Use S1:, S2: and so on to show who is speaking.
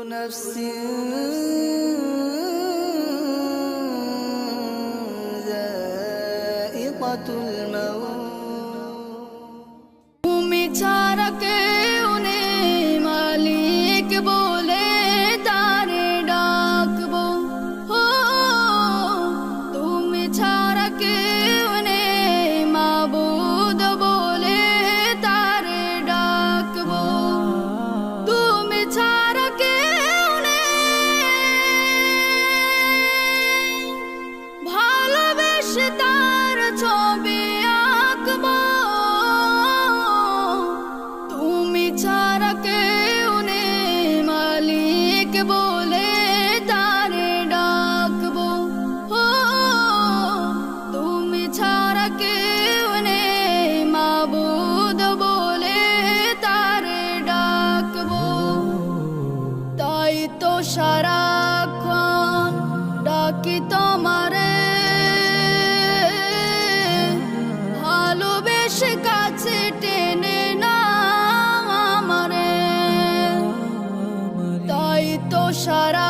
S1: نفس ذائقة الموت
S2: তুমি ছাড়া কেউ নেই মালিক বলে তারে ডাকবো ও তুমি ছাড়া কেউ নেই মাবুদ বলে তারে ডাকবো তুমি ছাড়া কেউ নেই ভালোবেসে তার ছবি আঁকবো তুমি ছাড়া কেউ নেই মালিক বলে তারে ডাকবো ও তুমি ছাড়া কেউ নেই মাবুদ বলে তারে ডাকবো তাই তো সারাক্ষণ ডাকি তোমারে ভালোবেসে কাছে টেনে না আমারে তাই তো সারা